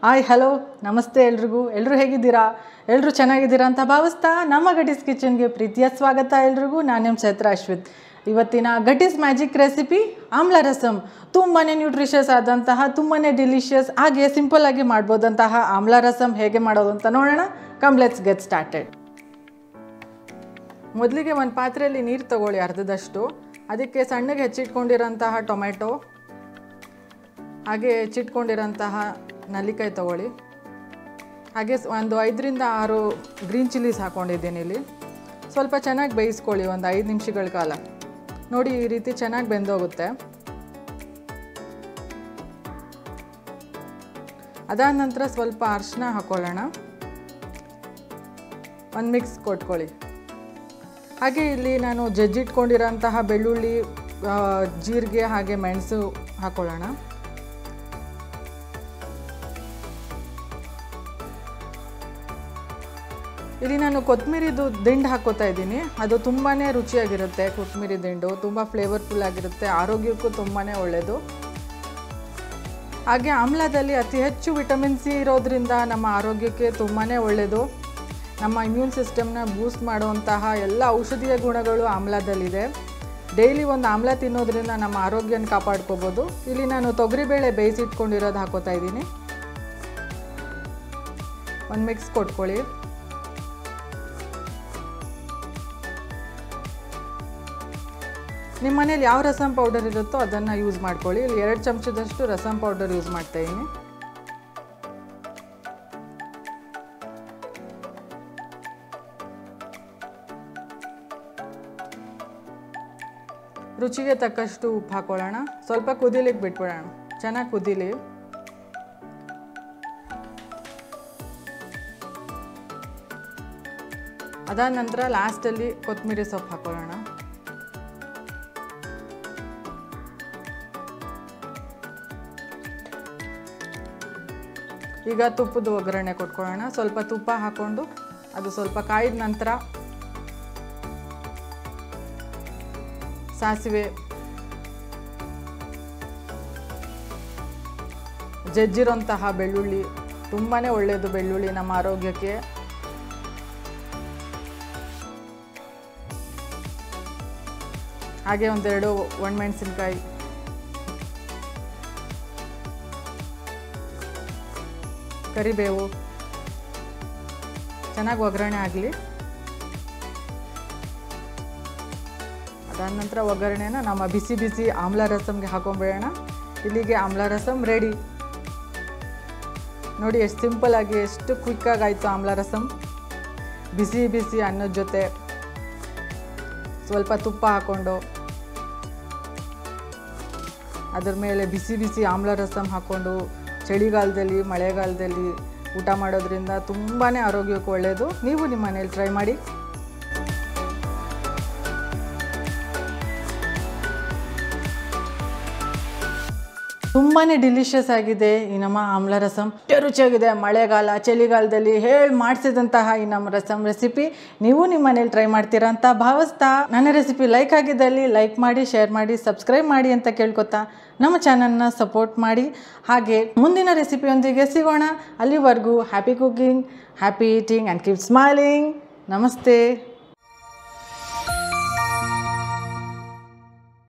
Hi hello ನಮಸ್ತೆ ಎಲ್ಲರೂ ಹೇಗಿದ್ದೀರಾ? ಎಲ್ಲರೂ ಚೆನ್ನಾಗಿದ್ದೀರಾ ಅಂತ ಭಾವಿಸ್ತಾ ನಮ್ಮ ಗಟೀಸ್ ಕಿಚನ್ಗೆ ಪ್ರೀತಿಯ ಸ್ವಾಗತ ಎಲ್ರಿಗೂ. ನಾನು ನಿಮ್ಮ ಚೈತ್ರ ಅಶ್ವಿತ್. ಇವತ್ತಿನ ಗಟೀಸ್ ಮ್ಯಾಜಿಕ್ ರೆಸಿಪಿ ಆಮ್ಲ ರಸಮ್. ತುಂಬಾ ನ್ಯೂಟ್ರಿಷಿಯಸ್ ಆದಂತಹ ತುಂಬಾ ಡಿಲಿಷಿಯಸ್ ಹಾಗೆ ಸಿಂಪಲ್ ಆಗಿ ಮಾಡ್ಬೋದಂತಹ ಆಮ್ಲ ರಸಮ್ ಹೇಗೆ ಮಾಡೋದು ಅಂತ ನೋಡೋಣ. Come let's get started. ಮೊದಲಿಗೆ ಒಂದು ಪಾತ್ರೆಯಲ್ಲಿ ನೀರು ತಗೊಳ್ಳಿ ಅರ್ಧದಷ್ಟು. ಅದಕ್ಕೆ ಸಣ್ಣಗೆ ಹೆಚ್ಚಿಟ್ಕೊಂಡಿರೋಂತಹ ಟೊಮೆಟೊ ಹಾಗೆ ಹೆಚ್ಚಿಟ್ಕೊಂಡಿರೋಂತಹ ನಲ್ಲಿಕಾಯಿ ತಗೊಳ್ಳಿ. ಹಾಗೆ ಒಂದು 5ರಿಂದ 6 ಗ್ರೀನ್ ಚಿಲ್ಲೀಸ್ ಹಾಕ್ಕೊಂಡಿದ್ದೀನಿ ಇಲ್ಲಿ. ಸ್ವಲ್ಪ ಚೆನ್ನಾಗಿ ಬೇಯಿಸ್ಕೊಳ್ಳಿ ಒಂದು 5 ನಿಮಿಷಗಳ ಕಾಲ. ನೋಡಿ ಈ ರೀತಿ ಚೆನ್ನಾಗಿ ಬೆಂದೋಗುತ್ತೆ. ಅದಾದ ನಂತರ ಸ್ವಲ್ಪ ಅರಿಶಿನ ಹಾಕ್ಕೊಳ್ಳೋಣ. ಒಂದು ಮಿಕ್ಸ್ ಕೊಟ್ಕೊಳ್ಳಿ. ಹಾಗೆ ಇಲ್ಲಿ ನಾನು ಜಜ್ಜಿಟ್ಕೊಂಡಿರೋಂತಹ ಬೆಳ್ಳುಳ್ಳಿ, ಜೀರಿಗೆ ಹಾಗೆ ಮೆಣಸು ಹಾಕ್ಕೊಳ್ಳೋಣ. ಇಲ್ಲಿ ನಾನು ಕೊತ್ತಂಬರಿದು ದಿಂಡು ಹಾಕ್ಕೋತಾ ಇದ್ದೀನಿ. ಅದು ತುಂಬಾ ರುಚಿಯಾಗಿರುತ್ತೆ. ಕೊತ್ತಂಬರಿ ದಿಂಡು ತುಂಬ ಫ್ಲೇವರ್ಫುಲ್ ಆಗಿರುತ್ತೆ, ಆರೋಗ್ಯಕ್ಕೂ ತುಂಬಾ ಒಳ್ಳೆಯದು. ಹಾಗೆ ಆಮ್ಲದಲ್ಲಿ ಅತಿ ಹೆಚ್ಚು ವಿಟಮಿನ್ ಸಿ ಇರೋದ್ರಿಂದ ನಮ್ಮ ಆರೋಗ್ಯಕ್ಕೆ ತುಂಬಾ ಒಳ್ಳೆಯದು. ನಮ್ಮ ಇಮ್ಯೂನ್ ಸಿಸ್ಟಮ್ನ ಬೂಸ್ಟ್ ಮಾಡುವಂತಹ ಎಲ್ಲ ಔಷಧೀಯ ಗುಣಗಳು ಆಮ್ಲದಲ್ಲಿದೆ. ಡೈಲಿ ಒಂದು ಆಮ್ಲ ತಿನ್ನೋದ್ರಿಂದ ನಮ್ಮ ಆರೋಗ್ಯನ ಕಾಪಾಡ್ಕೋಬೋದು. ಇಲ್ಲಿ ನಾನು ತೊಗರಿಬೇಳೆ ಬೇಯಿಸಿಟ್ಕೊಂಡಿರೋದು ಹಾಕೋತಾ ಇದ್ದೀನಿ. ಒಂದು ಮಿಕ್ಸ್ ಕೊಟ್ಕೊಳ್ಳಿ. ನಿಮ್ಮ ಮನೇಲಿ ಯಾವ ರಸಮ್ ಪೌಡರ್ ಇರುತ್ತೋ ಅದನ್ನು ಯೂಸ್ ಮಾಡ್ಕೊಳ್ಳಿ. ಇಲ್ಲಿ 2 ಚಮಚದಷ್ಟು ರಸಮ್ ಪೌಡರ್ ಯೂಸ್ ಮಾಡ್ತಾಯಿದ್ದೀನಿ. ರುಚಿಗೆ ತಕ್ಕಷ್ಟು ಉಪ್ಪು ಹಾಕೊಳ್ಳೋಣ. ಸ್ವಲ್ಪ ಕುದಿಲಿಕ್ಕೆ ಬಿಟ್ಬಿಡೋಣ. ಚೆನ್ನಾಗಿ ಕುದೀಲಿ. ಅದಾದ ನಂತರ ಲಾಸ್ಟಲ್ಲಿ ಕೊತ್ತಂಬರಿ ಸೊಪ್ಪು ಹಾಕೊಳ್ಳೋಣ. ಈಗ ತುಪ್ಪದ ಒಗ್ಗರಣೆ ಕೊಟ್ಕೊಳ್ಳೋಣ. ಸ್ವಲ್ಪ ತುಪ್ಪ ಹಾಕ್ಕೊಂಡು ಅದು ಸ್ವಲ್ಪ ಕಾಯಿದ ನಂತರ ಸಾಸಿವೆ, ಜಜ್ಜಿರೋಂತಹ ಬೆಳ್ಳುಳ್ಳಿ, ತುಂಬಾ ಒಳ್ಳೆಯದು ಬೆಳ್ಳುಳ್ಳಿ ನಮ್ಮ ಆರೋಗ್ಯಕ್ಕೆ. ಹಾಗೆ 1-2 ಒಣಮೆಣಸಿನ್ಕಾಯಿ, ಕರಿಬೇವು, ಚೆನ್ನಾಗಿ ಒಗ್ಗರಣೆ ಆಗಲಿ. ಅದಾದ ನಂತರ ಒಗ್ಗರಣೆನ ನಮ್ಮ ಬಿಸಿ ಬಿಸಿ ಆಮ್ಲ ರಸಮ್ಗೆ ಹಾಕೊಂಡ್ಬಿಡೋಣ. ಇಲ್ಲಿಗೆ ಆಮ್ಲ ರಸಮ್ ರೆಡಿ. ನೋಡಿ ಎಷ್ಟು ಸಿಂಪಲ್ಲಾಗಿ ಎಷ್ಟು ಕ್ವಿಕ್ಕಾಗಾಯಿತು ಆಮ್ಲ ರಸಮ್. ಬಿಸಿ ಬಿಸಿ ಅನ್ನದ ಜೊತೆ ಸ್ವಲ್ಪ ತುಪ್ಪ ಹಾಕ್ಕೊಂಡು ಅದ್ರ ಮೇಲೆ ಬಿಸಿ ಬಿಸಿ ಆಮ್ಲ ರಸಮ್ ಹಾಕ್ಕೊಂಡು ಚಳಿಗಾಲದಲ್ಲಿ ಮಳೆಗಾಲದಲ್ಲಿ ಊಟ ಮಾಡೋದ್ರಿಂದ ತುಂಬಾ ಆರೋಗ್ಯಕ್ಕೆ ಒಳ್ಳೆಯದು. ನೀವು ನಿಮ್ಮ ಮನೇಲಿ ಟ್ರೈ ಮಾಡಿ. ತುಂಬಾ ಡಿಲಿಷಿಯಸ್ ಆಗಿದೆ ಈ ನಮ್ಮ ಆಮ್ಲ ರಸಮ್. ರುಚಿಯಾಗಿದೆ. ಮಳೆಗಾಲ ಚಳಿಗಾಲದಲ್ಲಿ ಮಾಡಿಸಿದಂತಹ ಈ ನಮ್ಮ ರಸಮ್ ರೆಸಿಪಿ ನೀವು ನಿಮ್ಮ ಮನೇಲಿ ಟ್ರೈ ಮಾಡ್ತೀರಾ ಅಂತ ಭಾವಿಸ್ತಾ, ನನ್ನ ರೆಸಿಪಿ ಲೈಕ್ ಆಗಿದ್ದಲ್ಲಿ ಲೈಕ್ ಮಾಡಿ, ಶೇರ್ ಮಾಡಿ, ಸಬ್ಸ್ಕ್ರೈಬ್ ಮಾಡಿ ಅಂತ ಕೇಳ್ಕೊತಾ ನಮ್ಮ ಚಾನಲ್ನ ಸಪೋರ್ಟ್ ಮಾಡಿ. ಹಾಗೆ ಮುಂದಿನ ರೆಸಿಪಿಯೊಂದಿಗೆ ಸಿಗೋಣ. ಅಲ್ಲಿವರೆಗೂ happy cooking, happy eating and keep smiling. ನಮಸ್ತೆ.